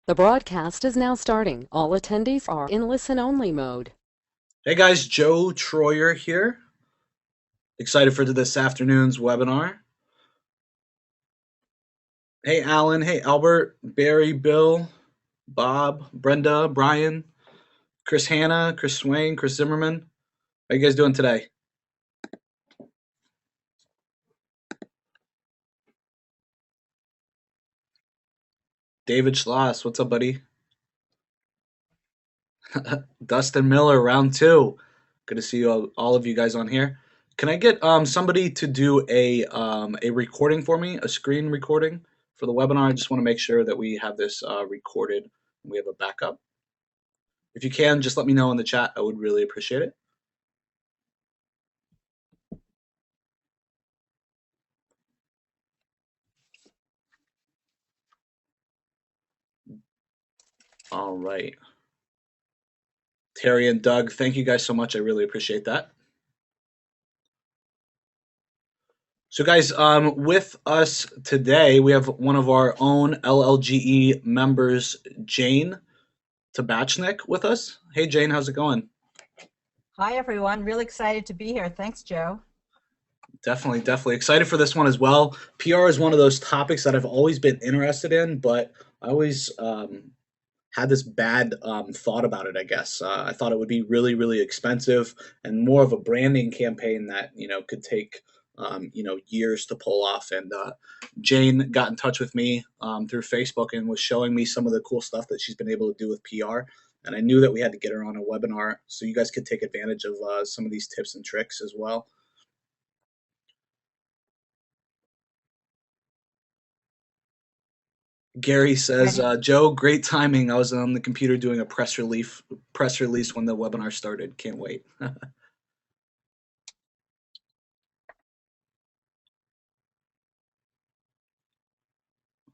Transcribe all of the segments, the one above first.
The broadcast is now starting. All attendees are in listen-only mode. Hey guys, Joe Troyer here. Excited for this afternoon's webinar. Hey Alan, hey Albert, Barry, Bill, Bob, Brenda, Brian, Chris Hanna, Chris Swain, Chris Zimmerman. How you guys doing today? David Schloss, what's up, buddy? Dustin Miller, round two. Good to see all of you guys on here. Can I get somebody to do a recording for me, a screen recording for the webinar? I just want to make sure that we have this recorded and we have a backup. If you can, just let me know in the chat. I would really appreciate it. All right. Terry and Doug, thank you guys so much. I really appreciate that. So guys, with us today, we have one of our own LLGE members, Jane Tabachnik, with us. Hey, Jane, how's it going? Hi, everyone. Really excited to be here. Thanks, Joe. Definitely excited for this one as well. PR is one of those topics that I've always been interested in, but I always had this bad thought about it, I guess. I thought it would be really expensive and more of a branding campaign that, could take, years to pull off. And Jane got in touch with me through Facebook and was showing me some of the cool stuff that she's been able to do with PR. And I knew that we had to get her on a webinar so you guys could take advantage of some of these tips and tricks as well. Gary says, Joe, great timing. I was on the computer doing a press release when the webinar started. Can't wait. All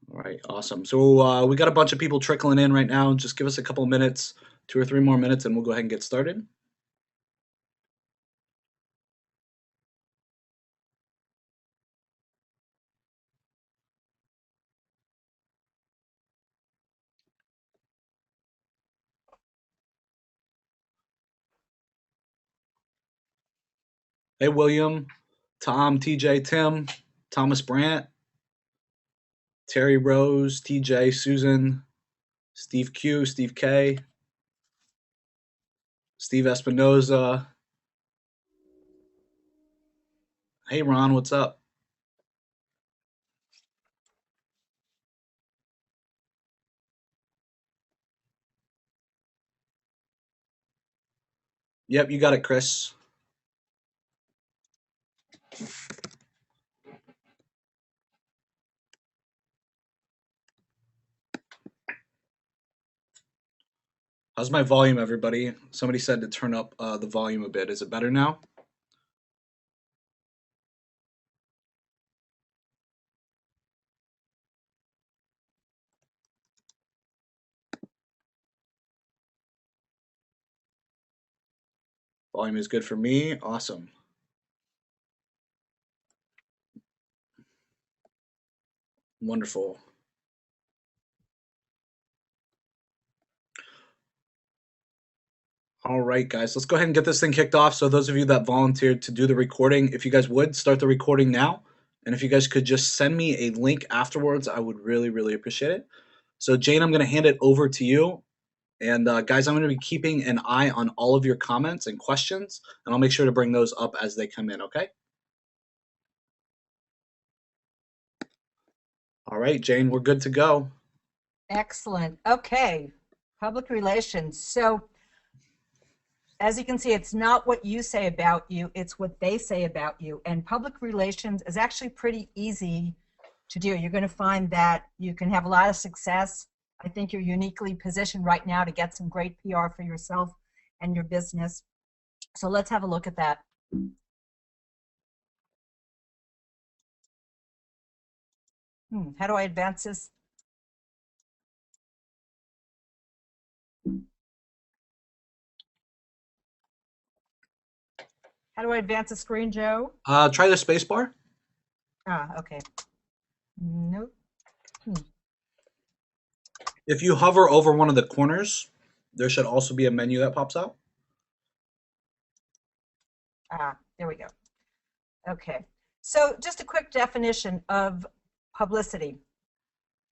right, awesome. So we got a bunch of people trickling in right now. Just give us a couple of minutes, 2 or 3 more minutes, and we'll go ahead and get started. Hey, William, Tom, TJ, Tim, Thomas Brandt, Terry Rose, TJ, Susan, Steve Q, Steve K, Steve Espinoza. Hey, Ron, what's up? Yep, you got it, Chris. How's my volume, everybody? Somebody said to turn up the volume a bit. Is it better now? Volume is good for me. Awesome. Wonderful. All right, guys, let's go ahead and get this thing kicked off. So those of you that volunteered to do the recording, if you guys would start the recording now, and if you guys could just send me a link afterwards, I would really appreciate it. So Jane, I'm going to hand it over to you. And guys, I'm going to be keeping an eye on all of your comments and questions, and I'll make sure to bring those up as they come in, okay? All right, Jane, we're good to go. Excellent. Okay. Public relations. So, as you can see, it's not what you say about you, it's what they say about you. And public relations is actually pretty easy to do. You're going to find that you can have a lot of success. I think you're uniquely positioned right now to get some great PR for yourself and your business. So let's have a look at that. How do I advance this? How do I advance the screen, Joe? Try the space bar. Okay. Nope. If you hover over one of the corners, there should also be a menu that pops out. There we go. Okay. So just a quick definition of publicity.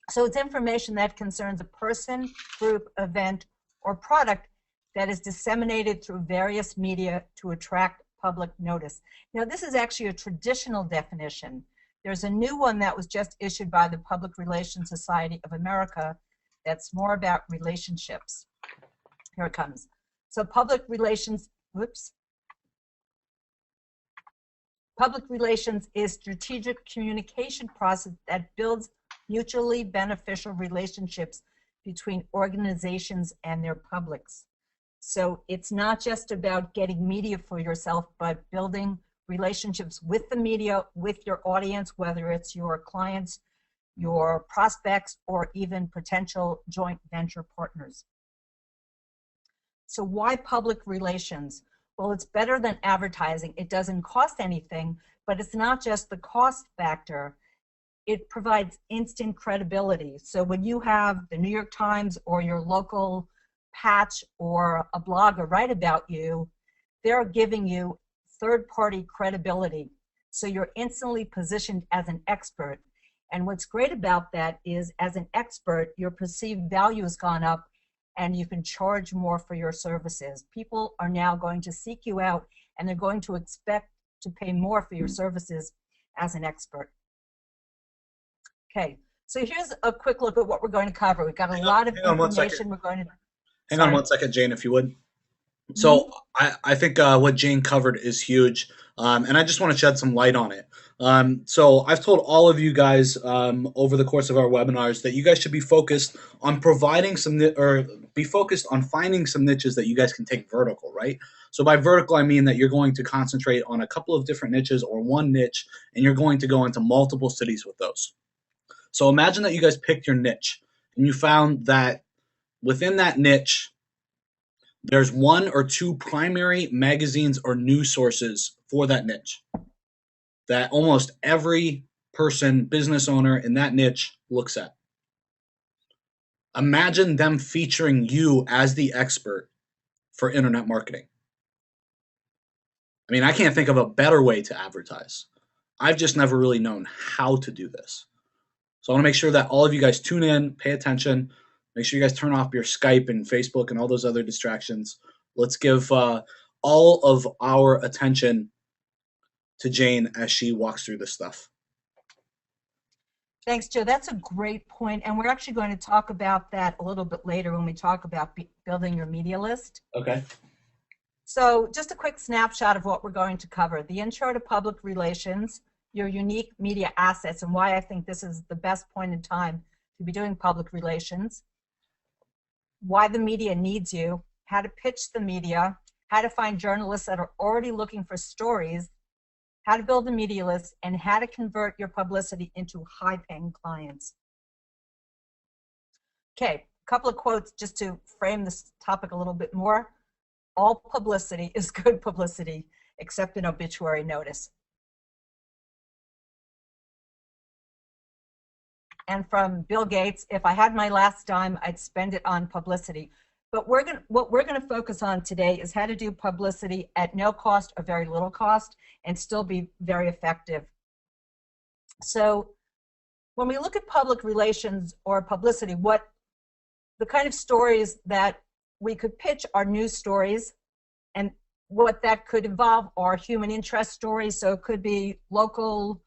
So it's information that concerns a person, group, event, or product that is disseminated through various media to attract public notice. Now, this is actually a traditional definition. There's a new one that was just issued by the Public Relations Society of America that's more about relationships. Here it comes. So public relations is strategic communication process that builds mutually beneficial relationships between organizations and their publics. So it's not just about getting media for yourself, but building relationships with the media, with your audience, whether it's your clients, your prospects, or even potential joint venture partners. So why public relations? Well, it's better than advertising. It doesn't cost anything, but it's not just the cost factor. It provides instant credibility. So when you have the New York Times or your local patch or a blogger write about you, they're giving you third-party credibility. So you're instantly positioned as an expert. And what's great about that is, as an expert, your perceived value has gone up and you can charge more for your services. People are now going to seek you out and they're going to expect to pay more for your services as an expert. Okay, so here's a quick look at what we're going to cover. We've got a lot of information we're going to... Hang on one second, Jane, if you would. So I think what Jane covered is huge, and I just want to shed some light on it. So I've told all of you guys over the course of our webinars that you guys should be focused on providing some, or be focused on finding some niches that you guys can take vertical, right? So by vertical, I mean that you're going to concentrate on a couple of different niches or one niche, and you're going to go into multiple cities with those. So imagine that you guys picked your niche, and you found that within that niche, there's one or two primary magazines or news sources for that niche that almost every person, business owner in that niche looks at. Imagine them featuring you as the expert for internet marketing. I mean, I can't think of a better way to advertise. I've just never really known how to do this. So I want to make sure that all of you guys tune in, pay attention, make sure you guys turn off your Skype and Facebook and all those other distractions. Let's give all of our attention to Jane as she walks through this stuff. Thanks, Joe. That's a great point, and we're actually going to talk about that a little bit later when we talk about building your media list. Okay. So just a quick snapshot of what we're going to cover. The intro to public relations, your unique media assets, and why I think this is the best point in time to be doing public relations, why the media needs you, how to pitch the media, how to find journalists that are already looking for stories, how to build a media list, and how to convert your publicity into high-paying clients. Okay, a couple of quotes just to frame this topic a little bit more. All publicity is good publicity, except an obituary notice. And from Bill Gates, if I had my last dime, I'd spend it on publicity. But what we're going to focus on today is how to do publicity at no cost or very little cost and still be very effective. So when we look at public relations or publicity, what the kind of stories that we could pitch are news stories, and what that could involve are human interest stories. So it could be local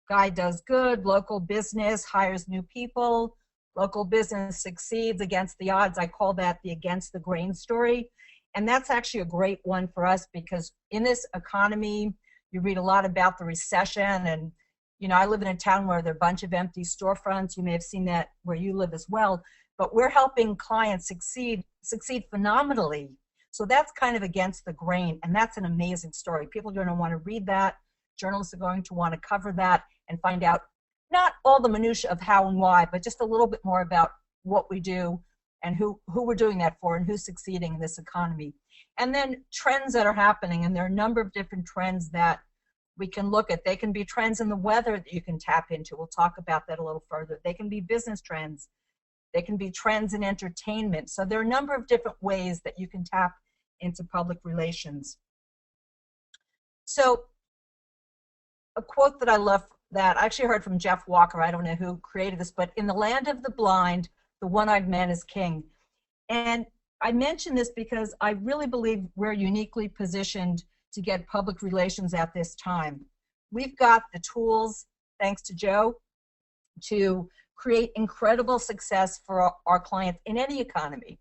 guy does good, local business hires new people, local business succeeds against the odds. I call that the against the grain story. And that's actually a great one for us because in this economy, you read a lot about the recession. And, you know, I live in a town where there are a bunch of empty storefronts. You may have seen that where you live as well. But we're helping clients succeed phenomenally. So that's kind of against the grain. And that's an amazing story. People are going to want to read that. Journalists are going to want to cover that and find out not all the minutiae of how and why, but just a little bit more about what we do and who we're doing that for and who's succeeding in this economy. And then trends that are happening, and there are a number of different trends that we can look at. They can be trends in the weather that you can tap into. We'll talk about that a little further. They can be business trends. They can be trends in entertainment. So there are a number of different ways that you can tap into public relations. So a quote that I love that I actually heard from Jeff Walker, I don't know who created this, but in the land of the blind, the one-eyed man is king. And I mention this because I really believe we're uniquely positioned to get public relations at this time. We've got the tools, thanks to Joe, to create incredible success for our clients in any economy.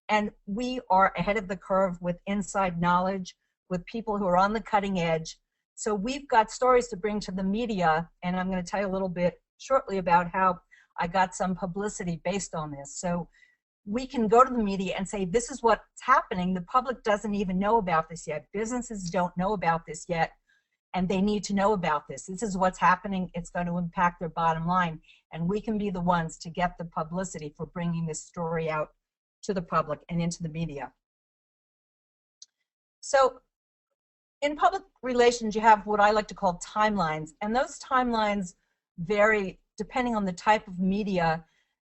And we are ahead of the curve with inside knowledge, with people who are on the cutting edge. So we've got stories to bring to the media, and I'm going to tell you a little bit shortly about how I got some publicity based on this. So we can go to the media and say, this is what's happening. The public doesn't even know about this yet. Businesses don't know about this yet, and they need to know about this. This is what's happening. It's going to impact their bottom line, and we can be the ones to get the publicity for bringing this story out to the public and into the media. So in public relations, you have what I like to call timelines, and those timelines vary depending on the type of media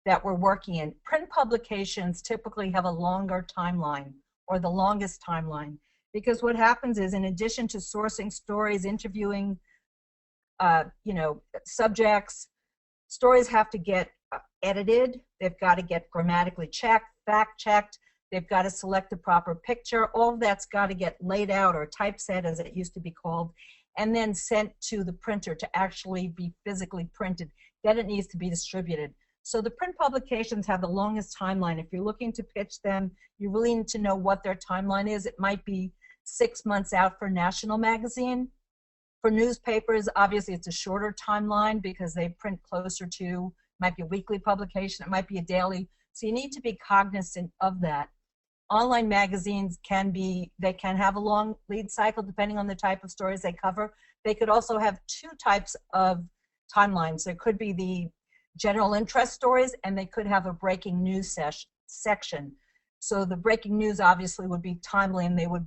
that we're working in. Print publications typically have a longer timeline, or the longest timeline, because what happens is, in addition to sourcing stories, interviewing subjects, stories have to get edited, they've got to get grammatically checked, fact-checked, they've got to select the proper picture, all of that's got to get laid out, or typeset as it used to be called, and then sent to the printer to actually be physically printed. Then it needs to be distributed. So the print publications have the longest timeline. If you're looking to pitch them, you really need to know what their timeline is. It might be 6 months out for national magazine. For newspapers, obviously it's a shorter timeline because they print closer to, might be a weekly publication, it might be a daily. So you need to be cognizant of that. Online magazines they can have a long lead cycle depending on the type of stories they cover. They could also have two types of timelines. There could be the general interest stories, and they could have a breaking news section. So the breaking news obviously would be timely, and they would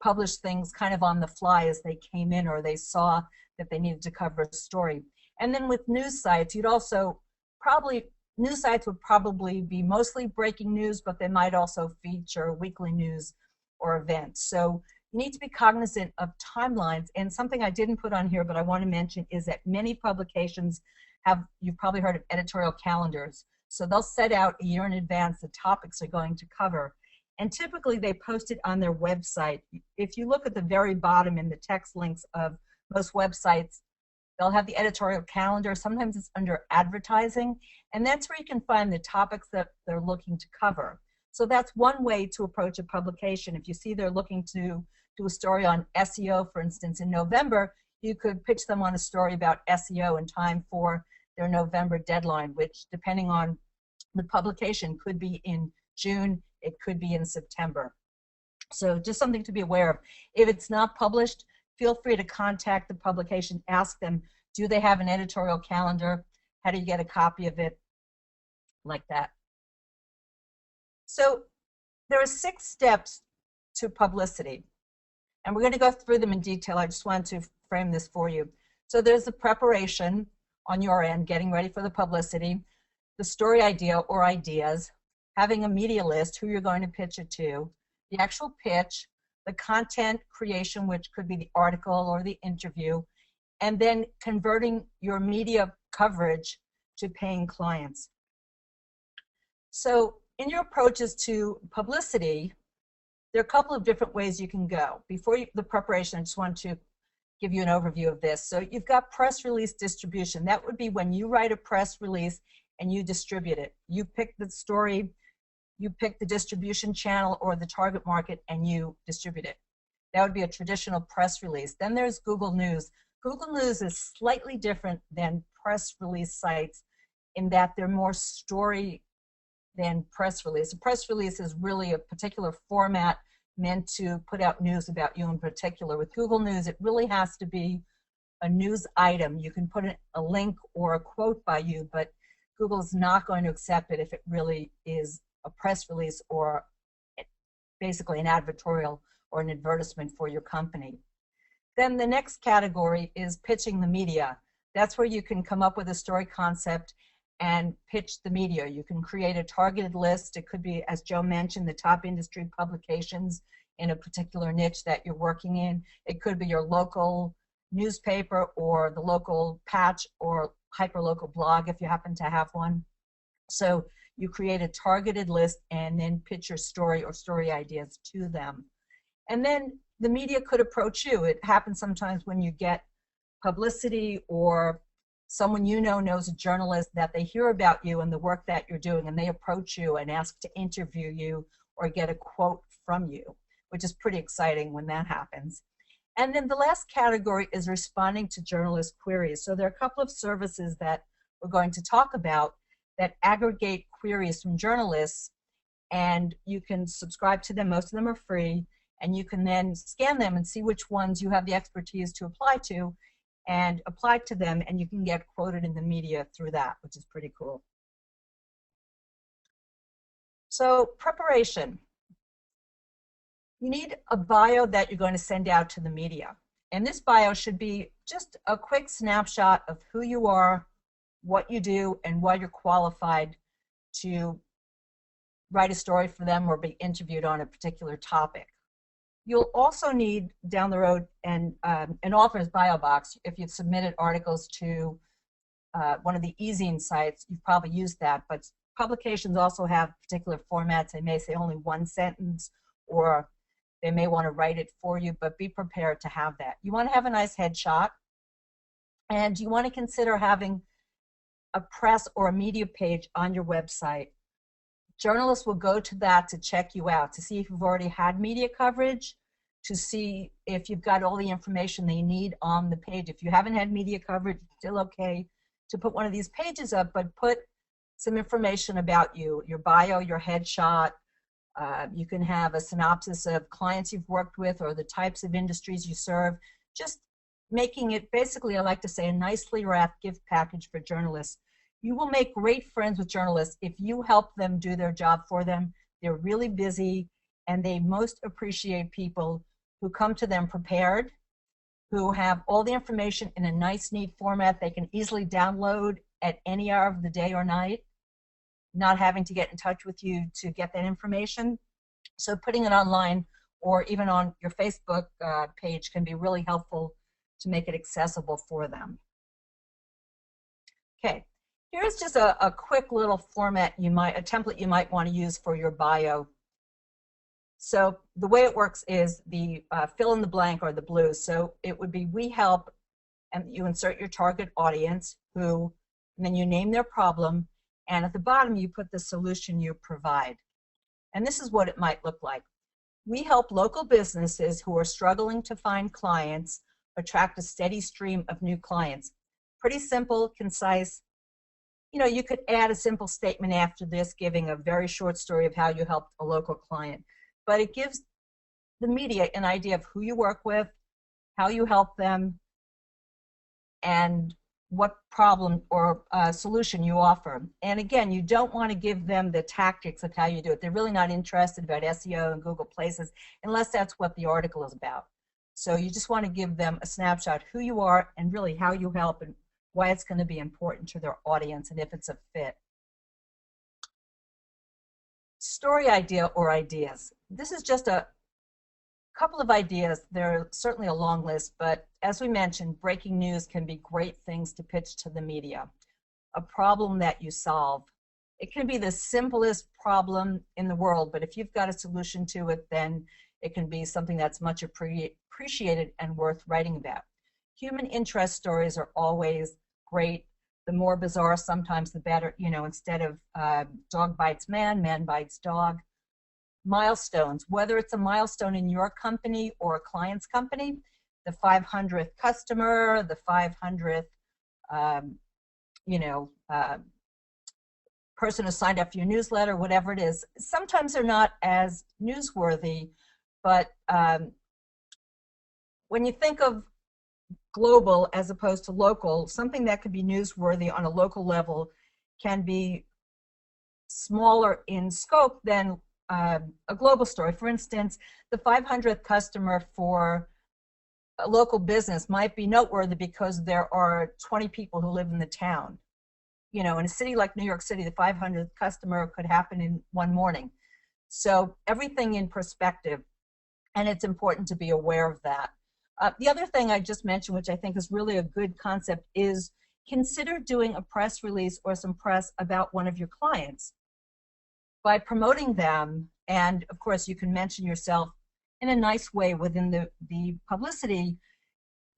publish things kind of on the fly as they came in, or they saw that they needed to cover a story. And then with news sites, news sites would probably be mostly breaking news, but they might also feature weekly news or events. So you need to be cognizant of timelines. And something I didn't put on here, but I want to mention, is that many publications you've probably heard of editorial calendars. So they'll set out a year in advance the topics they're going to cover. And typically they post it on their website. If you look at the very bottom in the text links of most websites, they'll have the editorial calendar. Sometimes it's under advertising, and that's where you can find the topics that they're looking to cover. So that's one way to approach a publication. If you see they're looking to do a story on SEO, for instance, in November, you could pitch them on a story about SEO in time for their November deadline, which, depending on the publication, could be in June, it could be in September. So just something to be aware of. If it's not published, feel free to contact the publication, ask them, do they have an editorial calendar? How do you get a copy of it? Like that. So there are 6 steps to publicity, and we're going to go through them in detail. I just wanted to frame this for you. So there's the preparation on your end, getting ready for the publicity, the story idea or ideas, having a media list, who you're going to pitch it to, the actual pitch, the content creation, which could be the article or the interview, and then converting your media coverage to paying clients. So in your approaches to publicity, there are a couple of different ways you can go. Before the preparation, I just want to give you an overview of this. So you've got press release distribution. That would be when you write a press release and you distribute it. You pick the story, you pick the distribution channel or the target market, and you distribute it. That would be a traditional press release. Then there's Google News. Google News is slightly different than press release sites in that they're more story than press release. A press release is really a particular format meant to put out news about you in particular. With Google News, it really has to be a news item. You can put a link or a quote by you, but Google is not going to accept it if it really is a press release or basically an advertorial or an advertisement for your company. Then the next category is pitching the media. That's where you can come up with a story concept and pitch the media. You can create a targeted list. It could be, as Joe mentioned, the top industry publications in a particular niche that you're working in. It could be your local newspaper or the local patch or hyperlocal blog if you happen to have one. So you create a targeted list and then pitch your story or story ideas to them. And then the media could approach you. It happens sometimes when you get publicity or someone you know knows a journalist that they hear about you and the work that you're doing, and they approach you and ask to interview you or get a quote from you, which is pretty exciting when that happens. And then the last category is responding to journalist queries. So there are a couple of services that we're going to talk about that aggregate queries from journalists, and you can subscribe to them. Most of them are free, and you can then scan them and see which ones you have the expertise to apply to and apply to them, and you can get quoted in the media through that, which is pretty cool. So preparation. You need a bio that you're going to send out to the media. And this bio should be just a quick snapshot of who you are, what you do, and why you're qualified to write a story for them or be interviewed on a particular topic. You'll also need down the road an author's bio box. If you've submitted articles to one of the e-zine sites, you've probably used that, but publications also have particular formats. They may say only one sentence, or they may want to write it for you, but be prepared to have that. You want to have a nice headshot, and you want to consider having a press or a media page on your website. Journalists will go to that to check you out, to see if you've already had media coverage, to see if you've got all the information they need on the page. If you haven't had media coverage, it's still okay to put one of these pages up, but put some information about you, your bio, your headshot. You can have a synopsis of clients you've worked with or the types of industries you serve, just making it basically, I like to say, a nicely wrapped gift package for journalists. You will make great friends with journalists if you help them do their job for them. They're really busy, and they most appreciate people who come to them prepared, who have all the information in a nice, neat format they can easily download at any hour of the day or night, not having to get in touch with you to get that information. So putting it online or even on your Facebook page can be really helpful to make it accessible for them. Okay. Here's just a quick little format a template you might want to use for your bio. So the way it works is the fill in the blank or the blue. So it would be we help, and you insert your target audience, and then you name their problem, and at the bottom you put the solution you provide. And this is what it might look like. We help local businesses who are struggling to find clients attract a steady stream of new clients. Pretty simple, concise. You know, you could add a simple statement after this, giving a very short story of how you helped a local client. But it gives the media an idea of who you work with, how you help them, and what problem or solution you offer. And again, you don't want to give them the tactics of how you do it. They're really not interested about SEO and Google Places unless that's what the article is about. So you just want to give them a snapshot who you are and really how you help and why it's going to be important to their audience and if it's a fit. Story idea or ideas. This is just a couple of ideas. They're certainly a long list, but as we mentioned, breaking news can be great things to pitch to the media. A problem that you solve. It can be the simplest problem in the world, but if you've got a solution to it, then it can be something that's much appreciated and worth writing about. Human interest stories are always great. The more bizarre, sometimes the better. You know, instead of dog bites man, man bites dog. Milestones, whether it's a milestone in your company or a client's company, the 500th customer, the 500th, person who signed up for your newsletter, whatever it is. Sometimes they're not as newsworthy, but when you think of global as opposed to local, something that could be newsworthy on a local level can be smaller in scope than a global story. For instance, the 500th customer for a local business might be noteworthy because there are 20 people who live in the town. you know, in a city like New York City, the 500th customer could happen in one morning. So everything in perspective, and it's important to be aware of that. The other thing I just mentioned, which I think is really a good concept, is consider doing a press release or some press about one of your clients by promoting them. And of course, you can mention yourself in a nice way within the publicity.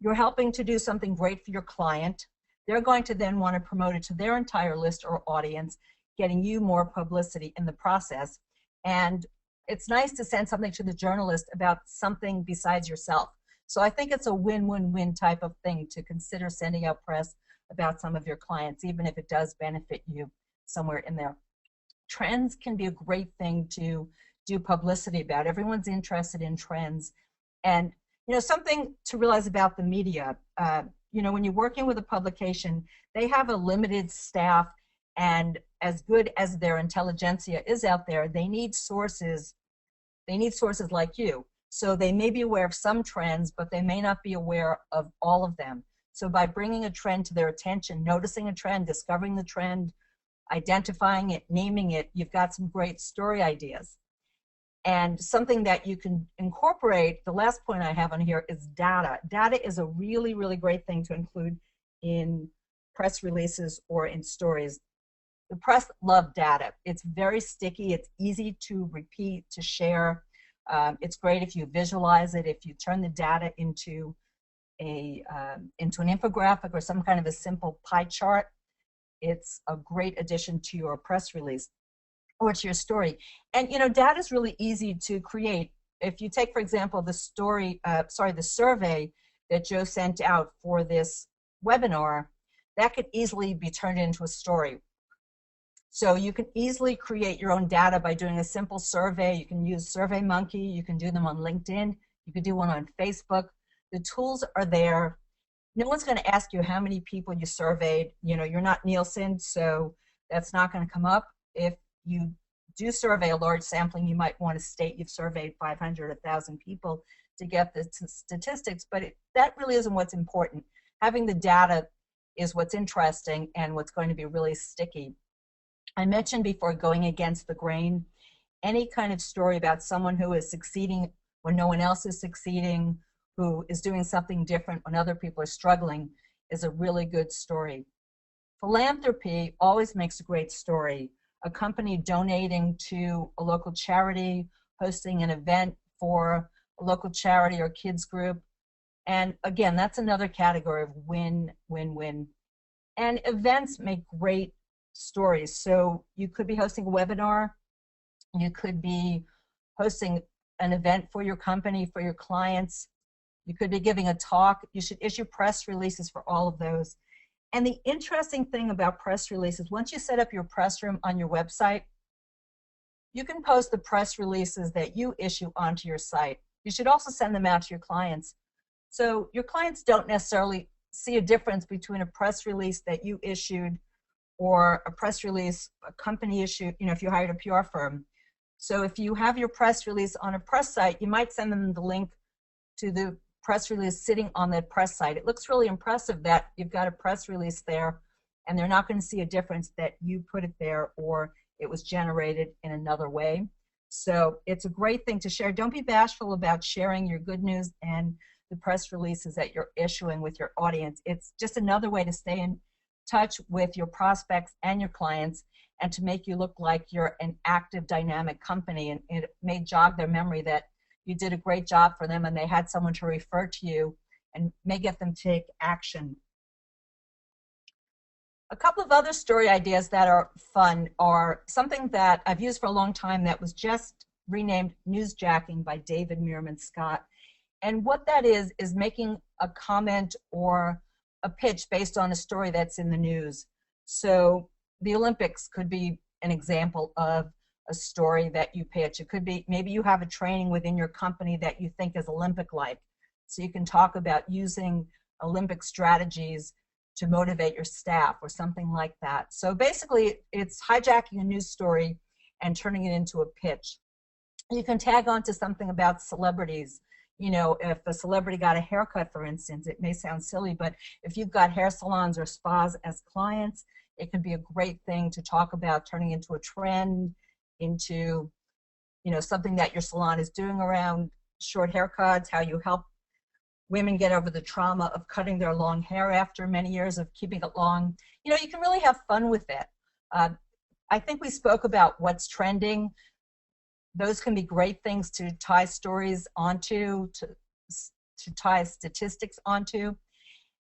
You're helping to do something great for your client. They're going to then want to promote it to their entire list or audience, getting you more publicity in the process. And it's nice to send something to the journalist about something besides yourself. So I think it's a win-win-win type of thing to consider sending out press about some of your clients, even if it does benefit you somewhere in there. Trends can be a great thing to do publicity about. Everyone's interested in trends. And you know, something to realize about the media, you know, when you're working with a publication, they have a limited staff, and as good as their intelligentsia is out there, they need sources. They need sources like you. So they may be aware of some trends, but they may not be aware of all of them. So by bringing a trend to their attention, noticing a trend, discovering the trend, identifying it, naming it, you've got some great story ideas. And something that you can incorporate, the last point I have on here is data. Data is a really, really great thing to include in press releases or in stories. The press love data. It's very sticky. It's easy to repeat, to share. It's great if you visualize it, if you turn the data into an infographic or some kind of a simple pie chart. It's a great addition to your press release or to your story. And you know, data is really easy to create. If you take, for example, the survey that Joe sent out for this webinar, that could easily be turned into a story. So you can easily create your own data by doing a simple survey. You can use SurveyMonkey. You can do them on LinkedIn. You could do one on Facebook. The tools are there. No one's going to ask you how many people you surveyed. You know, you're not Nielsen, so that's not going to come up. If you do survey a large sampling, you might want to state you've surveyed 500, 1,000 people to get the statistics, but that really isn't what's important. Having the data is what's interesting and what's going to be really sticky. I mentioned before going against the grain. Any kind of story about someone who is succeeding when no one else is succeeding, who is doing something different when other people are struggling, is a really good story. Philanthropy always makes a great story. A company donating to a local charity, hosting an event for a local charity or kids group. And again, that's another category of win, win, win. And events make great stories. So you could be hosting a webinar. You could be hosting an event for your company, for your clients. You could be giving a talk. You should issue press releases for all of those. And the interesting thing about press releases, once you set up your press room on your website, you can post the press releases that you issue onto your site. You should also send them out to your clients. So your clients don't necessarily see a difference between a press release that you issued or a press release a company issued, you know, if you hired a PR firm. So if you have your press release on a press site, you might send them the link to the press release sitting on that press site. It looks really impressive that you've got a press release there, and they're not going to see a difference that you put it there or it was generated in another way. So it's a great thing to share. Don't be bashful about sharing your good news and the press releases that you're issuing with your audience. It's just another way to stay in touch with your prospects and your clients and to make you look like you're an active, dynamic company. And it may jog their memory that you did a great job for them and they had someone to refer to you and may get them to take action. A couple of other story ideas that are fun are something that I've used for a long time that was just renamed newsjacking by David Meerman Scott. And what that is making a comment or a pitch based on a story that's in the news. So the Olympics could be an example of a story that you pitch. It could be maybe you have a training within your company that you think is Olympic-like. So you can talk about using Olympic strategies to motivate your staff or something like that. So basically, it's hijacking a news story and turning it into a pitch. You can tag on to something about celebrities. You know, if a celebrity got a haircut, for instance, it may sound silly, but if you've got hair salons or spas as clients, It can be a great thing to talk about turning into a trend, into, you know, something that your salon is doing around short haircuts, how you help women get over the trauma of cutting their long hair after many years of keeping it long. You know, you can really have fun with it. I think we spoke about what's trending. Those can be great things to tie stories onto, to tie statistics onto.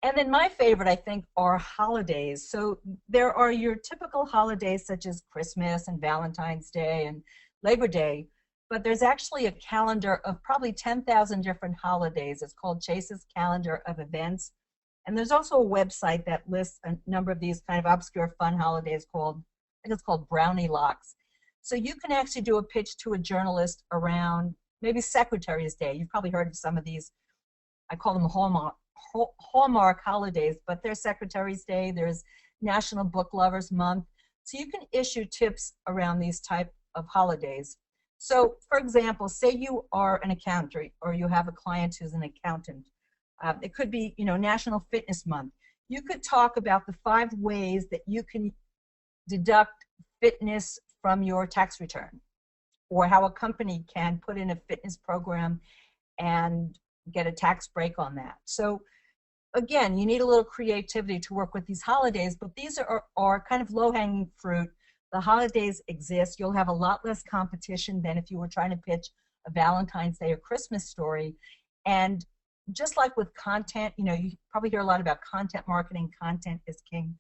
And then my favorite, I think, are holidays. So there are your typical holidays such as Christmas and Valentine's Day and Labor Day, but there's actually a calendar of probably 10,000 different holidays. It's called Chase's Calendar of Events. And there's also a website that lists a number of these kind of obscure fun holidays called, I think it's called Brownie Locks. So you can actually do a pitch to a journalist around maybe Secretary's Day. You've probably heard of some of these. I call them Hallmark holidays, but there's Secretary's Day, there's National Book Lovers Month. So you can issue tips around these type of holidays. So for example, say you are an accountant or you have a client who's an accountant. It could be, you know, National Fitness Month. You could talk about the 5 ways that you can deduct fitness from your tax return, or how a company can put in a fitness program and get a tax break on that. So again, you need a little creativity to work with these holidays, but these are kind of low-hanging fruit. The holidays exist. You'll have a lot less competition than if you were trying to pitch a Valentine's Day or Christmas story. And just like with content, you know, you probably hear a lot about content marketing. Content is king.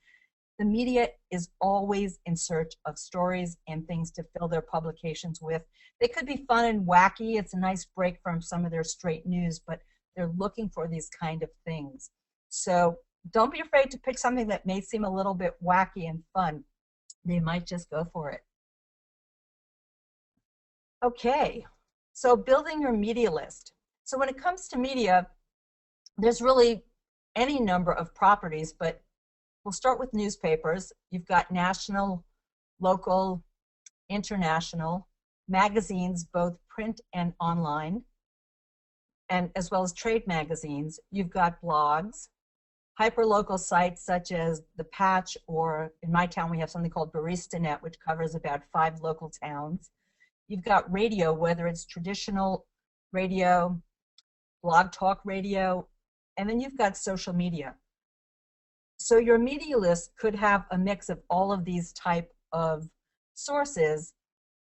The media is always in search of stories and things to fill their publications with. They could be fun and wacky. It's a nice break from some of their straight news, but they're looking for these kind of things. So don't be afraid to pick something that may seem a little bit wacky and fun. They might just go for it. Okay, so building your media list. So when it comes to media, there's really any number of properties, but we'll start with newspapers. You've got national, local, international, magazines, both print and online, and as well as trade magazines. You've got blogs, hyperlocal sites such as The Patch, or in my town we have something called BaristaNet, which covers about 5 local towns. You've got radio, whether it's traditional radio, blog talk radio, and then you've got social media. So your media list could have a mix of all of these type of sources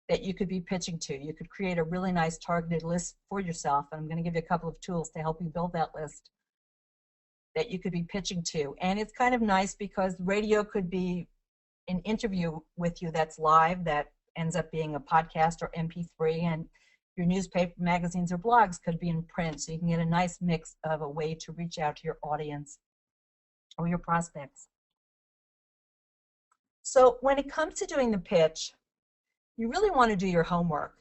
that you could be pitching to. You could create a really nice targeted list for yourself, and I'm going to give you a couple of tools to help you build that list that you could be pitching to. And it's kind of nice because radio could be an interview with you that's live that ends up being a podcast or MP3, and your newspaper, magazines, or blogs could be in print, so you can get a nice mix of a way to reach out to your audience or your prospects. So when it comes to doing the pitch, you really want to do your homework.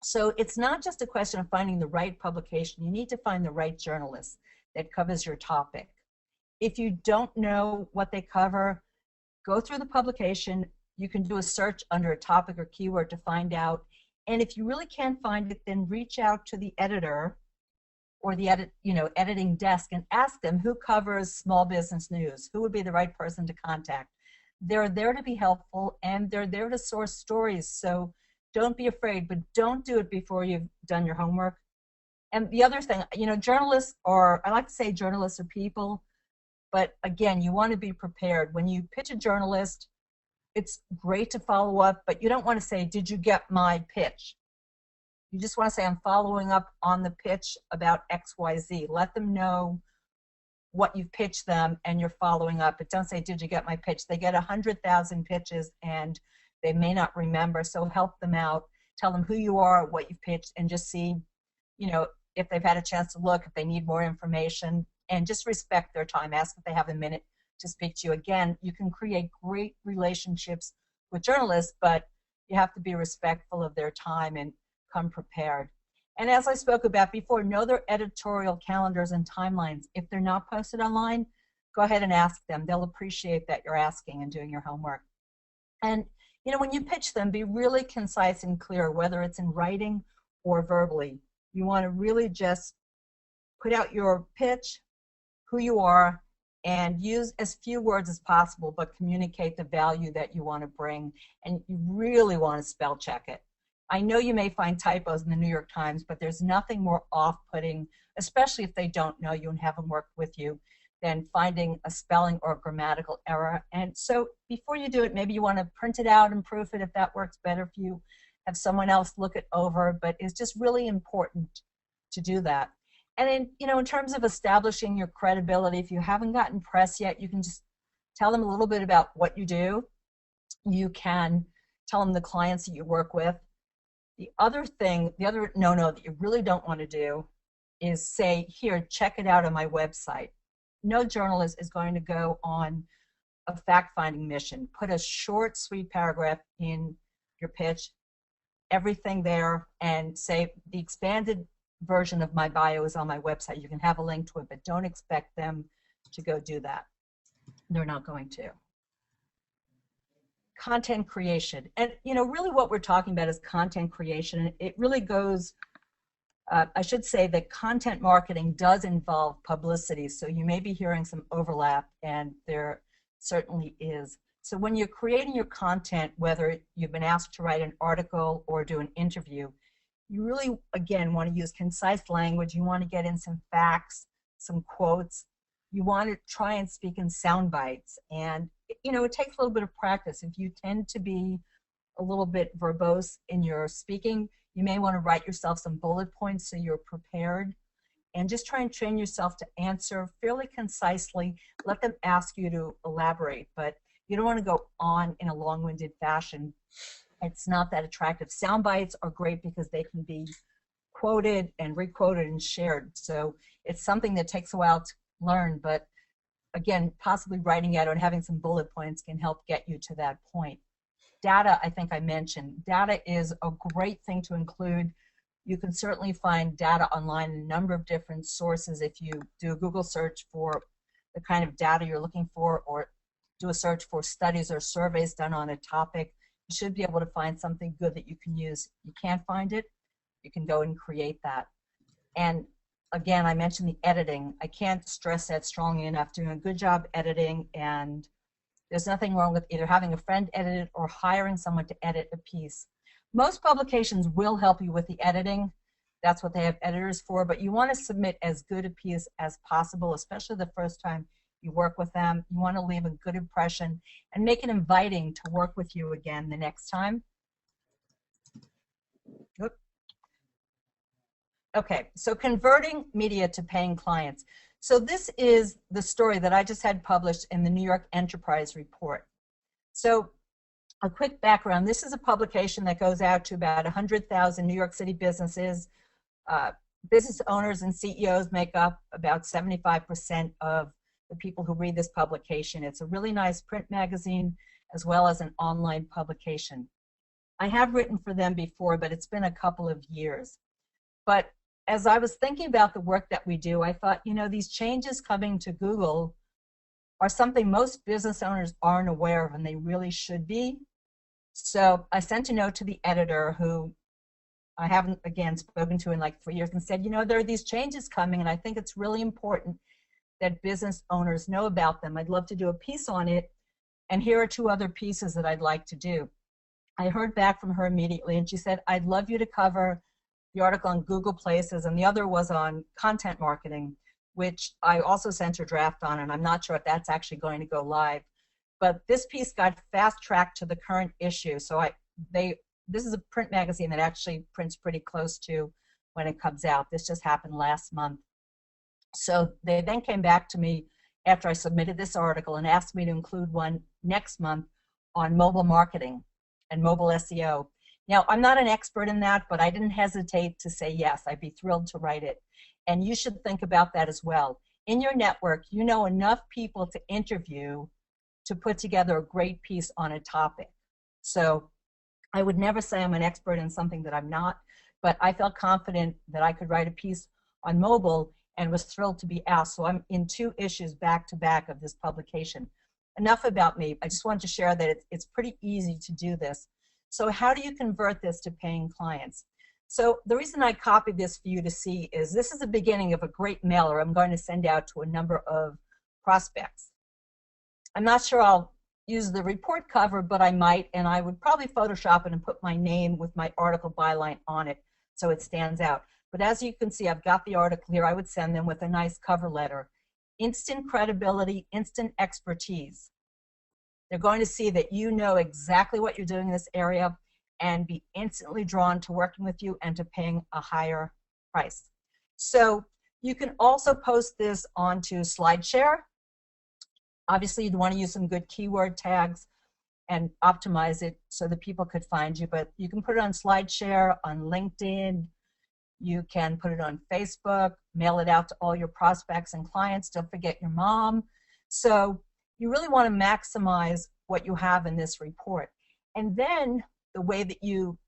So it's not just a question of finding the right publication. You need to find the right journalist that covers your topic. If you don't know what they cover, go through the publication. You can do a search under a topic or keyword to find out. And if you really can't find it, then reach out to the editor or the editing desk and ask them who covers small business news, who would be the right person to contact. They're there to be helpful, and they're there to source stories. So don't be afraid, but don't do it before you've done your homework. And the other thing, you know, journalists are, I like to say journalists are people, but again, you want to be prepared. When you pitch a journalist, it's great to follow up, but you don't want to say, did you get my pitch? You just want to say, I'm following up on the pitch about XYZ. Let them know what you've pitched them and you're following up. But don't say, did you get my pitch? They get 100,000 pitches and they may not remember, so help them out. Tell them who you are, what you've pitched, and just see, you know, if they've had a chance to look, if they need more information, and just respect their time. Ask if they have a minute to speak to you. Again, you can create great relationships with journalists, but you have to be respectful of their time and come prepared. And as I spoke about before, know their editorial calendars and timelines. If they're not posted online, go ahead and ask them. They'll appreciate that you're asking and doing your homework. And you know, when you pitch them, be really concise and clear, whether it's in writing or verbally. You want to really just put out your pitch, who you are, and use as few words as possible, but communicate the value that you want to bring, and you really want to spell check it. I know you may find typos in the New York Times, but there's nothing more off-putting, especially if they don't know you and haven't worked with you, than finding a spelling or grammatical error. And so before you do it, maybe you want to print it out and proof it if that works better for you, have someone else look it over, but it's just really important to do that. And then, in terms of establishing your credibility, if you haven't gotten press yet, you can just tell them a little bit about what you do. You can tell them the clients that you work with. The other no-no that you really don't want to do is say, here, check it out on my website. No journalist is going to go on a fact-finding mission. Put a short, sweet paragraph in your pitch, everything there, and say the expanded version of my bio is on my website. You can have a link to it, but don't expect them to go do that. They're not going to. Content creation. And really what we're talking about is content creation. It really goes, I should say that content marketing does involve publicity, so you may be hearing some overlap, and there certainly is. So when you're creating your content, whether you've been asked to write an article or do an interview, you really, again, want to use concise language. You want to get in some facts, some quotes. You want to try and speak in sound bites. And, it takes a little bit of practice. If you tend to be a little bit verbose in your speaking, you may want to write yourself some bullet points so you're prepared. And just try and train yourself to answer fairly concisely. Let them ask you to elaborate, but you don't want to go on in a long-winded fashion. It's not that attractive. Sound bites are great because they can be quoted and requoted and shared. So it's something that takes a while to learn, but again, possibly writing out and having some bullet points can help get you to that point. Data, I think I mentioned. Data is a great thing to include. You can certainly find data online in a number of different sources. If you do a Google search for the kind of data you're looking for, or do a search for studies or surveys done on a topic, you should be able to find something good that you can use. If you can't find it, you can go and create that. And again, I mentioned the editing. I can't stress that strongly enough. Doing a good job editing, and there's nothing wrong with either having a friend edit it or hiring someone to edit a piece. Most publications will help you with the editing. That's what they have editors for, but you want to submit as good a piece as possible, especially the first time you work with them. You want to leave a good impression and make it inviting to work with you again the next time. Oop. Okay, so converting media to paying clients. So this is the story that I just had published in the New York Enterprise Report. So a quick background, this is a publication that goes out to about 100,000 New York City businesses. Business owners and CEOs make up about 75% of the people who read this publication. It's a really nice print magazine as well as an online publication. I have written for them before, but it's been a couple of years. But as I was thinking about the work that we do, I thought, these changes coming to Google are something most business owners aren't aware of, and they really should be. So I sent a note to the editor, who I haven't, again, spoken to in like 3 years, and said, there are these changes coming, and I think it's really important that business owners know about them. I'd love to do a piece on it, and here are 2 other pieces that I'd like to do. I heard back from her immediately, and she said, I'd love you to cover the article on Google Places, and the other was on content marketing, which I also sent her draft on, and I'm not sure if that's actually going to go live. But this piece got fast-tracked to the current issue, so this is a print magazine that actually prints pretty close to when it comes out. This just happened last month. So they then came back to me after I submitted this article and asked me to include one next month on mobile marketing and mobile SEO. Now, I'm not an expert in that, but I didn't hesitate to say yes. I'd be thrilled to write it. And you should think about that as well. In your network, you know enough people to interview to put together a great piece on a topic. So I would never say I'm an expert in something that I'm not, but I felt confident that I could write a piece on mobile and was thrilled to be asked. So I'm in 2 issues back to back of this publication. Enough about me. I just wanted to share that it's pretty easy to do this. So how do you convert this to paying clients? So the reason I copied this for you to see is this is the beginning of a great mailer I'm going to send out to a number of prospects. I'm not sure I'll use the report cover, but I might, and I would probably Photoshop it and put my name with my article byline on it so it stands out. But as you can see, I've got the article here. I would send them with a nice cover letter. Instant credibility, instant expertise. They're going to see that you know exactly what you're doing in this area and be instantly drawn to working with you and to paying a higher price. So you can also post this onto SlideShare. Obviously, you'd want to use some good keyword tags and optimize it so that people could find you, but you can put it on SlideShare, on LinkedIn, you can put it on Facebook, mail it out to all your prospects and clients. Don't forget your mom. So you really want to maximize what you have in this report. And then the way that you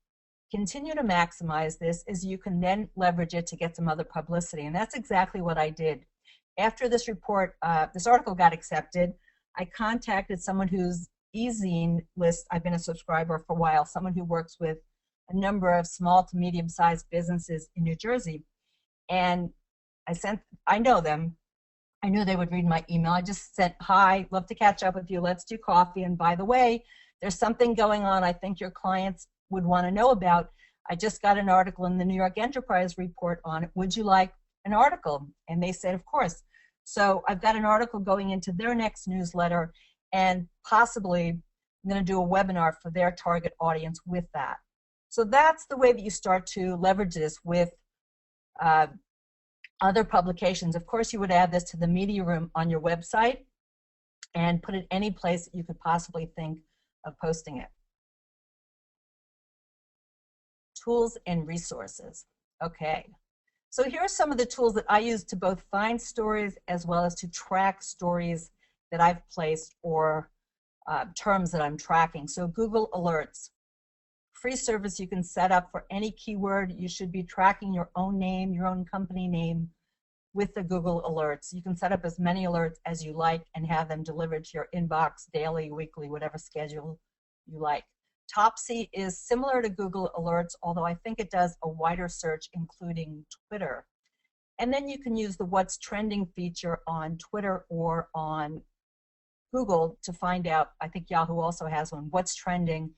continue to maximize this is you can then leverage it to get some other publicity. And that's exactly what I did. After this report, this article got accepted, I contacted someone whose e-zine list, I've been a subscriber for a while, someone who works with a number of small to medium-sized businesses in New Jersey. And I know them. I knew they would read my email. I just sent, hi, love to catch up with you. Let's do coffee. And by the way, there's something going on I think your clients would want to know about. I just got an article in the New York Enterprise Report on it. Would you like an article? And they said, of course. So I've got an article going into their next newsletter, and possibly I'm going to do a webinar for their target audience with that. So that's the way that you start to leverage this with other publications. Of course, you would add this to the media room on your website and put it any place that you could possibly think of posting it. Tools and resources. Okay. So here are some of the tools that I use to both find stories as well as to track stories that I've placed or terms that I'm tracking. So Google Alerts. Free service you can set up for any keyword. You should be tracking your own name, your own company name with the Google Alerts. You can set up as many alerts as you like and have them delivered to your inbox daily, weekly, whatever schedule you like. Topsy is similar to Google Alerts, although I think it does a wider search, including Twitter. And then you can use the What's Trending feature on Twitter or on Google to find out, I think Yahoo also has one, What's Trending,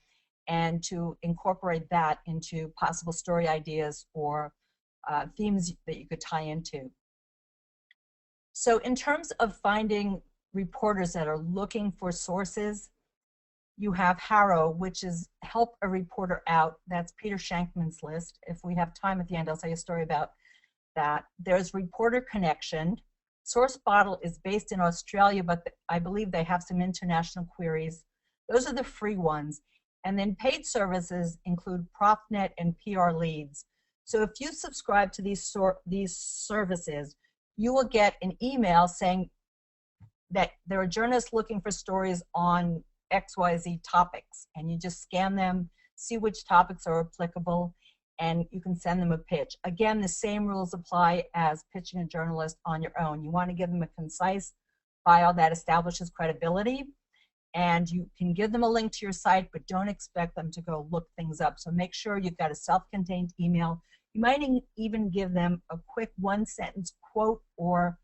and to incorporate that into possible story ideas or themes that you could tie into. So in terms of finding reporters that are looking for sources, you have Harrow, which is Help a Reporter Out. That's Peter Shankman's list. If we have time at the end, I'll tell you a story about that. There's Reporter Connection. SourceBottle is based in Australia, but I believe they have some international queries. Those are the free ones. And then paid services include ProfNet and PR Leads. So if you subscribe to these services, you will get an email saying that there are journalists looking for stories on XYZ topics, and you just scan them, see which topics are applicable, and you can send them a pitch. Again, the same rules apply as pitching a journalist on your own. You want to give them a concise bio that establishes credibility, and you can give them a link to your site, but don't expect them to go look things up. So make sure you've got a self-contained email. You might even give them a quick one-sentence quote or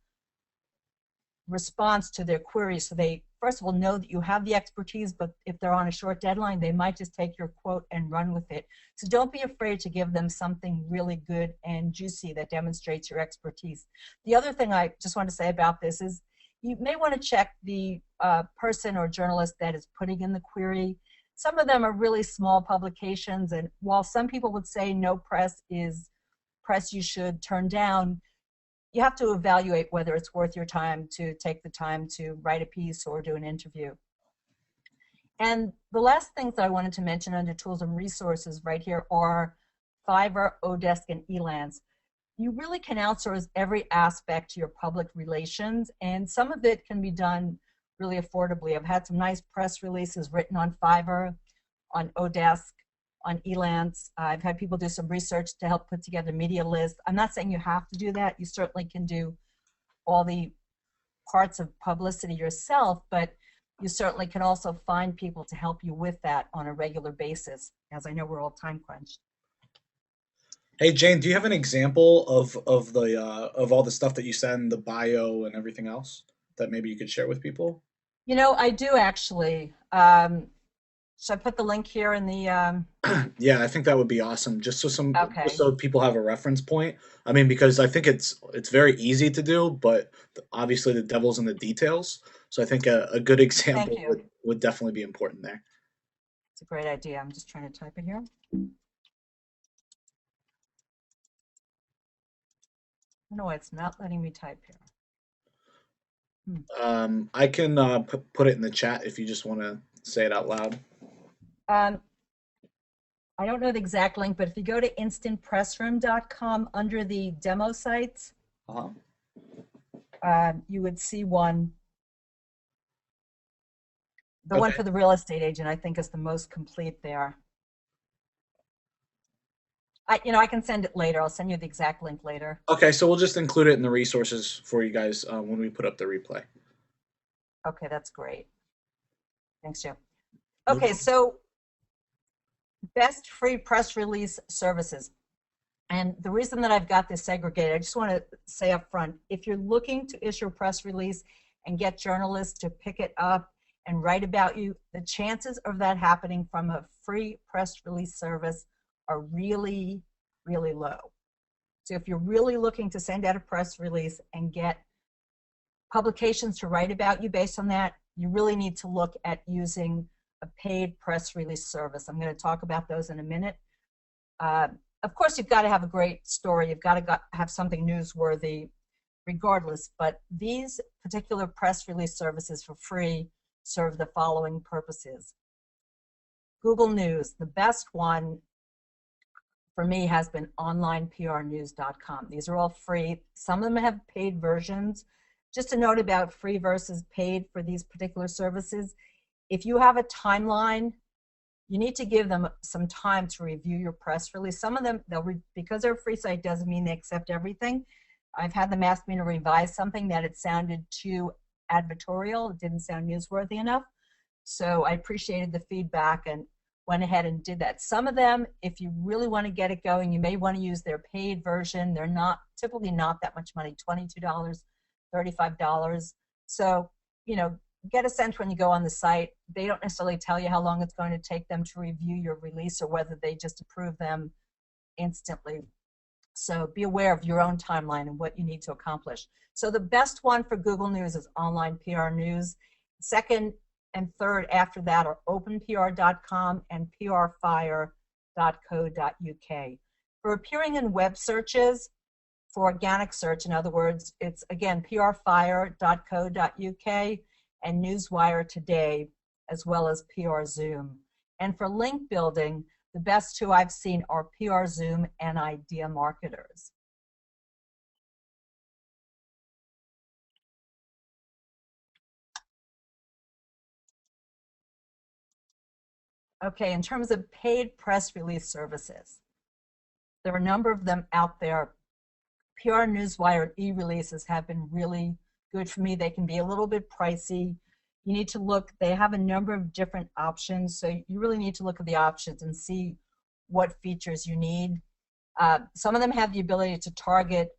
response to their queries, so they first of all know that you have the expertise, but if they're on a short deadline, they might just take your quote and run with it. So don't be afraid to give them something really good and juicy that demonstrates your expertise. The other thing I just want to say about this is you may want to check the person or journalist that is putting in the query. Some of them are really small publications, and while some people would say no press is press you should turn down, you have to evaluate whether it's worth your time to take the time to write a piece or do an interview. And the last things that I wanted to mention under tools and resources right here are Fiverr, Odesk, and Elance. You really can outsource every aspect to your public relations, and some of it can be done really affordably. I've had some nice press releases written on Fiverr, on Odesk, on Elance. I've had people do some research to help put together media lists. I'm not saying you have to do that. You certainly can do all the parts of publicity yourself, but you certainly can also find people to help you with that on a regular basis, as I know we're all time crunched. Hey Jane, do you have an example of all the stuff that you send, the bio and everything else that maybe you could share with people? You know, I do actually. Should I put the link here in the, Yeah, I think that would be awesome. Just okay, so people have a reference point. I mean, because I think it's very easy to do, but obviously the devil's in the details. So I think a good thank example you. would definitely be important there. It's a great idea. I'm just trying to type it here. I don't know why it's not letting me type here. I can put it in the chat if you just want to say it out loud. Um, I don't know the exact link, but if you go to instantpressroom.com under the demo sites, Uh-huh. you would see one. The one Okay. for the real estate agent, I think, is the most complete there. I can send it later. I'll send you the exact link later. Okay, so we'll just include it in the resources for you guys when we put up the replay. Okay, that's great. Thanks, Joe. No Okay, problem. so best free press release services. And the reason that I've got this segregated, I just want to say up front, if you're looking to issue a press release and get journalists to pick it up and write about you, the chances of that happening from a free press release service are really, really low. So if you're really looking to send out a press release and get publications to write about you based on that, you really need to look at using a paid press release service. I'm going to talk about those in a minute. Of course, you've got to have a great story. You've got to have something newsworthy regardless, but these particular press release services for free serve the following purposes. Google News, the best one for me has been onlineprnews.com. These are all free. Some of them have paid versions. Just a note about free versus paid for these particular services. If you have a timeline, you need to give them some time to review your press release. Some of them, because they're a free site doesn't mean they accept everything. I've had them ask me to revise something that it sounded too advertorial. It didn't sound newsworthy enough. So I appreciated the feedback and went ahead and did that. Some of them, if you really want to get it going, you may want to use their paid version. They're not typically not that much money, $22, $35. So, get a sense when you go on the site. They don't necessarily tell you how long it's going to take them to review your release or whether they just approve them instantly. So be aware of your own timeline and what you need to accomplish. So the best one for Google News is Online PR News. Second and third after that are openpr.com and prfire.co.uk. For appearing in web searches, for organic search, in other words, it's again prfire.co.uk and Newswire Today, as well as PR Zoom. And for link building, the best two I've seen are PR Zoom and Idea Marketers. Okay, in terms of paid press release services, there are a number of them out there. PR Newswire e-releases have been really good for me. They can be a little bit pricey. You need to look, they have a number of different options, so you really need to look at the options and see what features you need. Some of them have the ability to target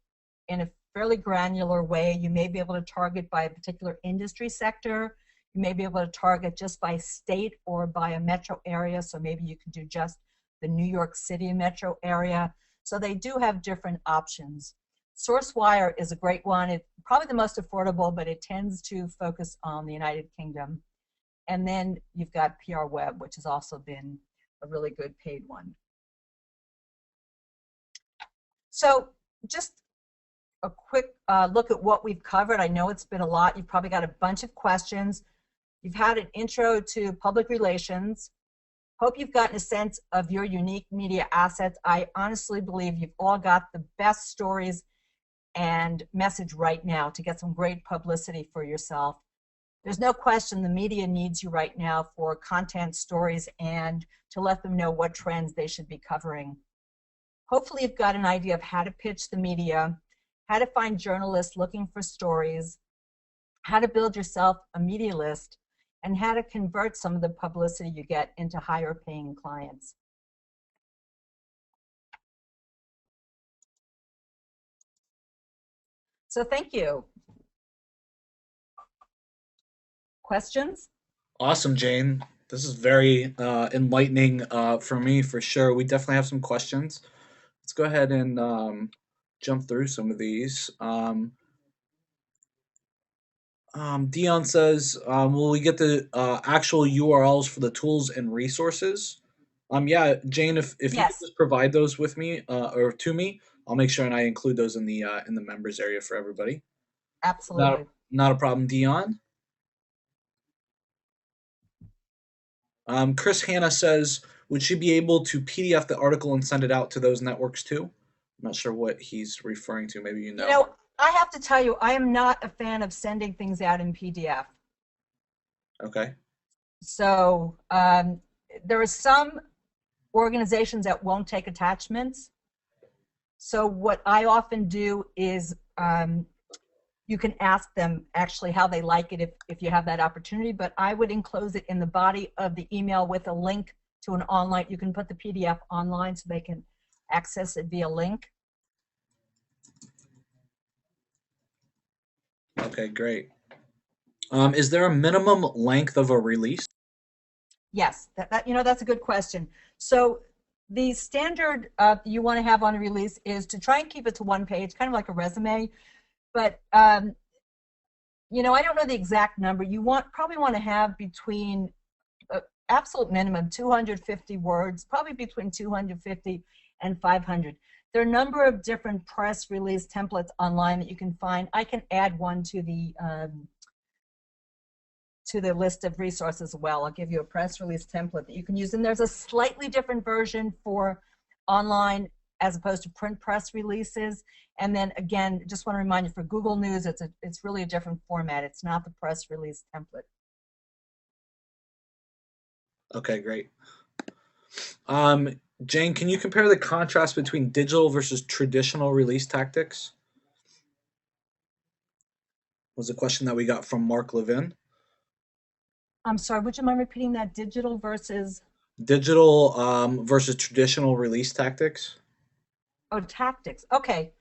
in a fairly granular way. You may be able to target by a particular industry sector. You may be able to target just by state or by a metro area, so maybe you can do just the New York City metro area. So they do have different options. SourceWire is a great one. It's probably the most affordable, but it tends to focus on the United Kingdom. And then you've got PR Web, which has also been a really good paid one. So just a quick look at what we've covered. I know it's been a lot. You've probably got a bunch of questions. You've had an intro to public relations. Hope you've gotten a sense of your unique media assets. I honestly believe you've all got the best stories and message right now to get some great publicity for yourself. There's no question the media needs you right now for content stories and to let them know what trends they should be covering. Hopefully you've got an idea of how to pitch the media, how to find journalists looking for stories, how to build yourself a media list, and how to convert some of the publicity you get into higher paying clients. So thank you. questions? Awesome, Jane. This is very enlightening for me for sure. We definitely have some questions. Let's go ahead and jump through some of these. Dion says, "Will we get the actual URLs for the tools and resources?" Yeah, Jane, if you could Yes, just provide those with me or to me, I'll make sure and I include those in the members area for everybody. Not absolutely. not a problem, Dion. Chris Hanna says, "Would she be able to PDF the article and send it out to those networks too?" I'm not sure what he's referring to. Maybe you You know. know, I have to tell you, I am not a fan of sending things out in PDF. Okay. So there are some organizations that won't take attachments. So what I often do is you can ask them actually how they like it if you have that opportunity, but I would enclose it in the body of the email with a link to an online. You can put the PDF online so they can access it via link. Okay, great. Is there a minimum length of a release? Yes, that's a good question. So the standard you want to have on a release is to try and keep it to one page, kind of like a resume. But I don't know the exact number. You probably want to have between absolute minimum 250 words, probably between 250 and 500. There are a number of different press release templates online that you can find. I can add one to the list of resources as well. I'll give you a press release template that you can use. And there's a slightly different version for online as opposed to print press releases. And then again, just want to remind you for Google News, it's really a different format. It's not the press release template. Okay, great. Jane, can you compare the contrast between digital versus traditional release tactics? Was a question that we got from Mark Levin. I'm sorry, would you mind repeating that? Digital versus? Digital versus traditional release tactics. Oh, tactics. Okay.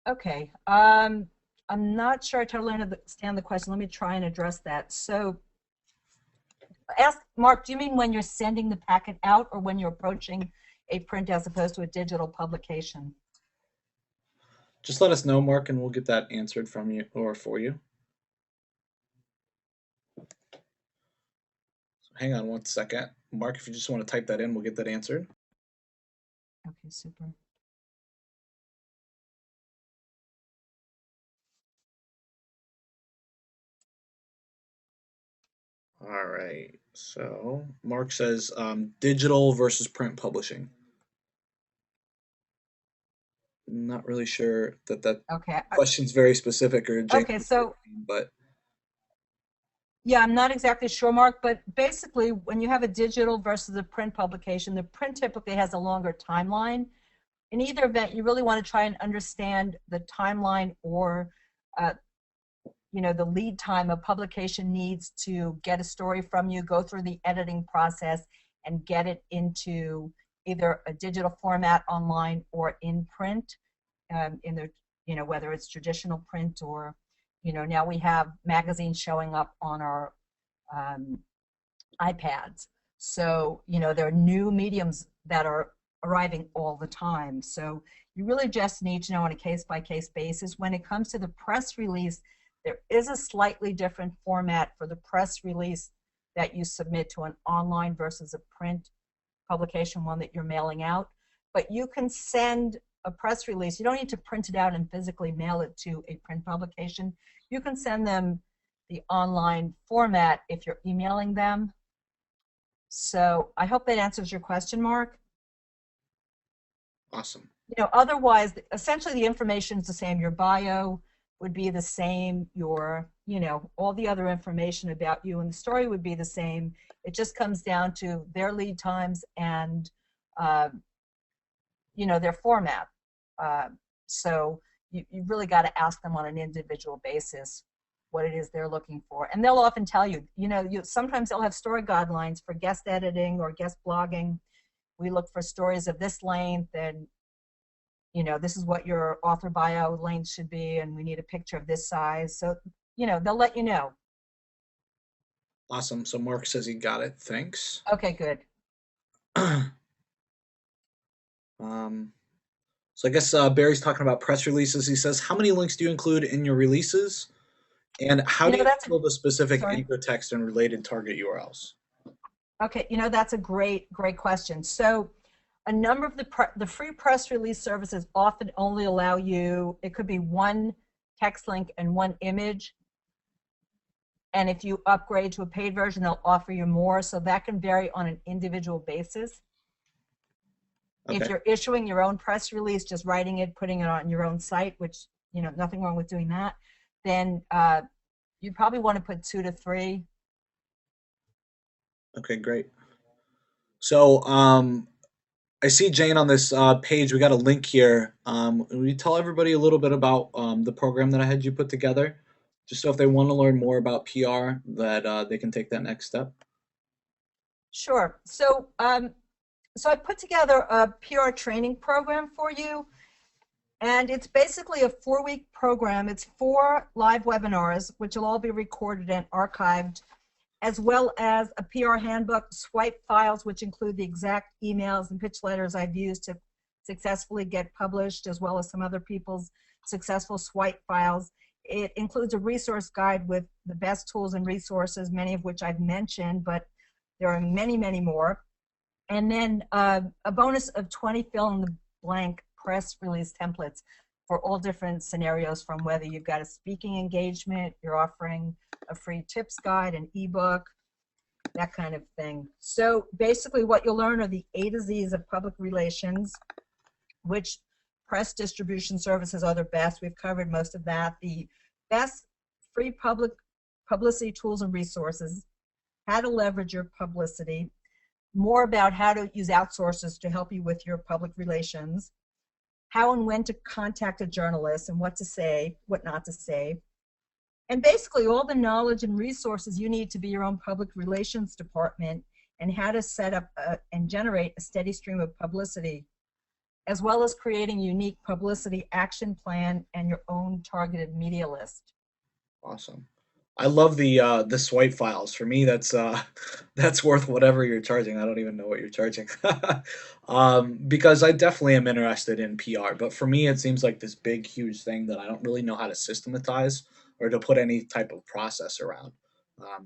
Okay. I'm not sure I totally understand the question. Let me try and address that. So ask Mark, do you mean when you're sending the packet out or when you're approaching a print as opposed to a digital publication? Just let us know, Mark, and we'll get that answered from you or for you. So hang on one second. Mark, if you just want to type that in, we'll get that answered. Okay, super. All right. So Mark says digital versus print publishing. Not really sure that Okay. question's very specific or Jane, Okay, so but yeah, I'm not exactly sure, Mark, but basically when you have a digital versus a print publication, the print typically has a longer timeline. In either event, you really want to try and understand the timeline or the lead time a publication needs to get a story from you, go through the editing process, and get it into either a digital format online or in print, in the whether it's traditional print or now we have magazines showing up on our iPads. So there are new mediums that are arriving all the time. So you really just need to know on a case-by-case basis. When it comes to the press release, there is a slightly different format for the press release that you submit to an online versus a print publication, one that you're mailing out. But you can send a press release. You don't need to print it out and physically mail it to a print publication. You can send them the online format if you're emailing them. So I hope that answers your question, Mark. awesome. Otherwise, essentially the information is the same. Your bio would be the same. Your, all the other information about you and the story would be the same. It just comes down to their lead times and, their format. So you really got to ask them on an individual basis what it is they're looking for. And they'll often tell you, sometimes they'll have story guidelines for guest editing or guest blogging. We look for stories of this length, and this is what your author bio length should be, and we need a picture of this size. So, they'll let you know. Awesome. So Mark says he got it. Thanks. Okay, good. um, so I guess Barry's talking about press releases. He says, how many links do you include in your releases? And how You do know, you that's a, handle the specific sorry. anchor text and related target URLs? Okay, you know, that's a great question. So a number of the free press release services often only allow you, it could be one text link and one image. And if you upgrade to a paid version, they'll offer you more. So that can vary on an individual basis. Okay. If you're issuing your own press release, just writing it, putting it on your own site, which, you know, nothing wrong with doing that, then you'd probably want to put 2 to 3. Okay, great. So I see Jane on this page. We got a link here. Will you tell everybody a little bit about the program that I had you put together, just so if they want to learn more about PR, that they can take that next step? Sure. So so I put together a PR training program for you, and it's basically a 4-week program. It's 4 live webinars, which will all be recorded and archived, as well as a PR handbook, swipe files, which include the exact emails and pitch letters I've used to successfully get published, as well as some other people's successful swipe files. It includes a resource guide with the best tools and resources, many of which I've mentioned, but there are many, many more. And then a bonus of 20 fill-in-the-blank press release templates for all different scenarios, from whether you've got a speaking engagement, you're offering a free tips guide, an ebook, that kind of thing. So basically what you'll learn are the A to Z's of public relations, which press distribution services are the best. We've covered most of that. The best free publicity tools and resources, how to leverage your publicity, more about how to use outsourcers to help you with your public relations, how and when to contact a journalist and what to say, what not to say, and basically all the knowledge and resources you need to be your own public relations department, and how to set up and generate a steady stream of publicity, as well as creating a unique publicity action plan and your own targeted media list. Awesome. I love the swipe files. For me, that's that's worth whatever you're charging. I don't even know what you're charging, because I definitely am interested in PR. But for me, it seems like this big, huge thing that I don't really know how to systematize or to put any type of process around.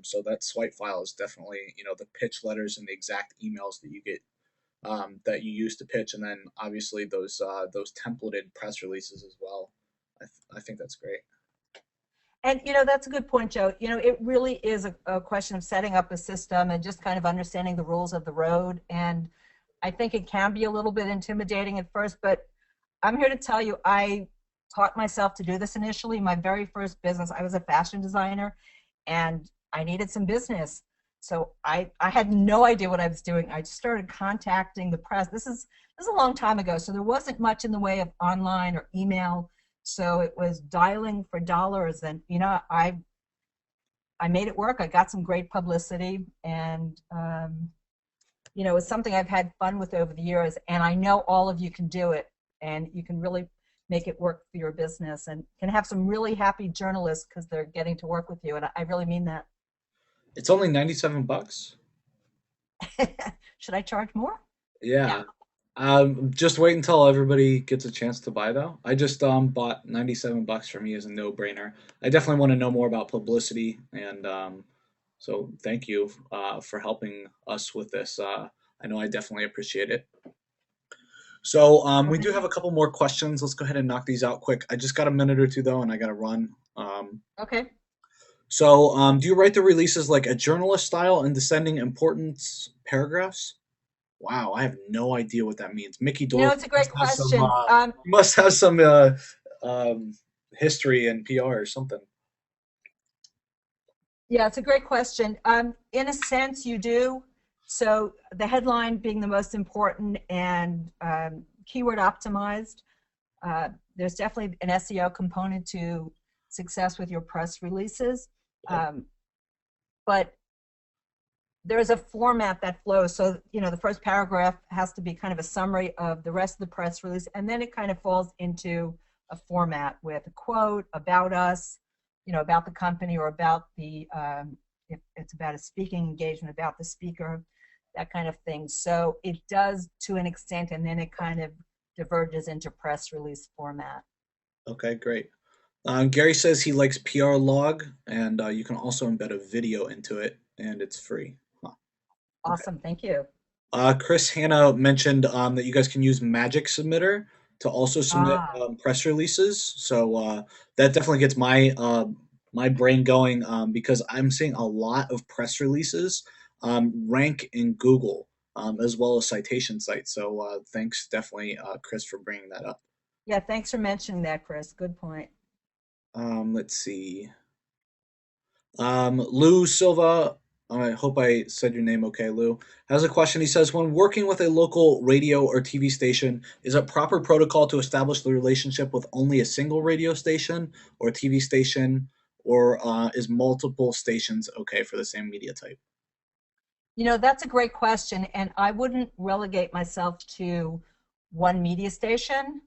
So that swipe file is definitely, the pitch letters and the exact emails that you get, that you use to pitch, and then obviously those templated press releases as well. I think that's great. And that's a good point, Joe. It really is a question of setting up a system and just kind of understanding the rules of the road. And I think it can be a little bit intimidating at first, but I'm here to tell you, I taught myself to do this initially. My very first business, I was a fashion designer, and I needed some business. So I had no idea what I was doing. I just started contacting the press. This is a long time ago, so there wasn't much in the way of online or email. So it was dialing for dollars, and I made it work. I got some great publicity, and it's something I've had fun with over the years. And I know all of you can do it, and you can really make it work for your business, and can have some really happy journalists because they're getting to work with you. And I really mean that. It's only $97. Should I charge more? Yeah. Just wait until everybody gets a chance to buy though. I just bought $97 for me as a no-brainer. I definitely want to know more about publicity, and so thank you for helping us with this. I know I definitely appreciate it. So we do have a couple more questions. Let's go ahead and knock these out quick. I just got a minute or two though, and I got to run. Okay. So do you write the releases like a journalist style in descending importance paragraphs? Wow, I have no idea what that means. Mickey Dorf It's a great question. must have some history in PR or something. Yeah, it's a great question. In a sense, you do. So the headline being the most important, and keyword optimized. There's definitely an SEO component to success with your press releases. But there's a format that flows. So, the first paragraph has to be kind of a summary of the rest of the press release, and then it kind of falls into a format with a quote about us, about the company, or about the if it's about a speaking engagement, about the speaker, that kind of thing. So it does to an extent, and then it kind of diverges into press release format. Okay, great. Gary says he likes PR log, and you can also embed a video into it, and it's free. Huh. Okay. Awesome, thank you. Chris Hanna mentioned that you guys can use Magic Submitter to also submit Ah, press releases. So that definitely gets my brain going because I'm seeing a lot of press releases rank in Google as well as citation sites. So thanks, definitely, Chris, for bringing that up. yeah, thanks for mentioning that, Chris. Good point. Let's see. Lou Silva, I hope I said your name okay, Lou, has a question. He says, when working with a local radio or TV station, is it proper protocol to establish the relationship with only a single radio station or TV station, or is multiple stations okay for the same media type? You know, that's a great question, and I wouldn't relegate myself to one media station.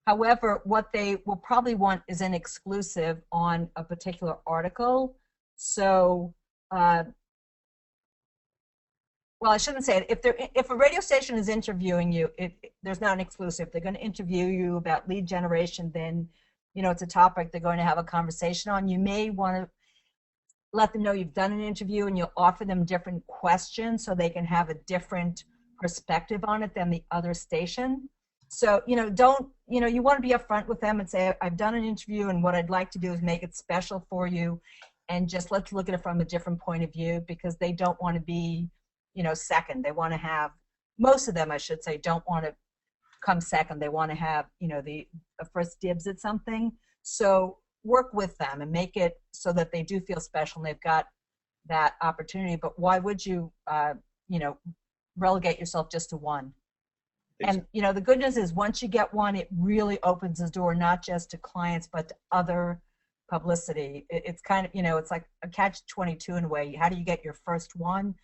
However, what they will probably want is an exclusive on a particular article. So, well, I shouldn't say it. If a radio station is interviewing you, there's not an exclusive. They're going to interview you about lead generation. Then, you know, it's a topic they're going to have a conversation on. You may want to let them know you've done an interview, and you'll offer them different questions so they can have a different perspective on it than the other station. So, you know, you want to be upfront with them and say, I've done an interview, and what I'd like to do is make it special for you, and just let's look at it from a different point of view, because they don't want to be, you know, second. They want to have, most of them, I should say, don't want to come second. They want to have, you know, the first dibs at something. So work with them and make it so that they do feel special and they've got that opportunity. But why would you, you know, relegate yourself just to one? And, you know, the good news is once you get one, it really opens the door not just to clients, but to other publicity. It's kind of, you know, it's like a catch-22 in a way. How do you get your first one?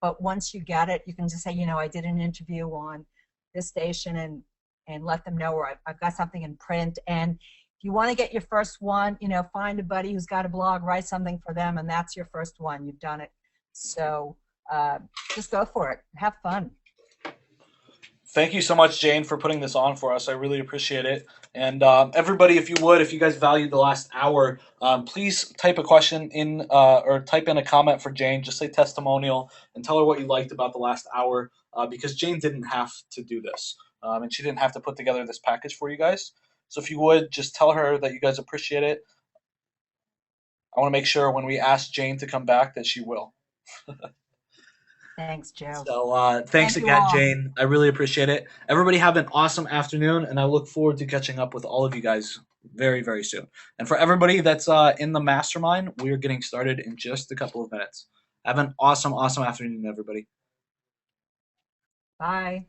But once you get it, you can just say, you know, I did an interview on this station, and let them know, or I've got something in print. And if you want to get your first one, you know, find a buddy who's got a blog, write something for them, and that's your first one. You've done it. So just go for it. Have fun. Thank you so much, Jane, for putting this on for us. I really appreciate it. And everybody, if you guys valued the last hour, please type a question in or type in a comment for Jane. Just say testimonial and tell her what you liked about the last hour because Jane didn't have to do this. And she didn't have to put together this package for you guys. So if you would, just tell her that you guys appreciate it. I want to make sure when we ask Jane to come back that she will. Thanks, Joe. So thanks Thank you again, all. Jane. I really appreciate it. Everybody have an awesome afternoon, and I look forward to catching up with all of you guys very, very soon. And for everybody that's in the mastermind, we are getting started in just a couple of minutes. Have an awesome, awesome afternoon, everybody. Bye.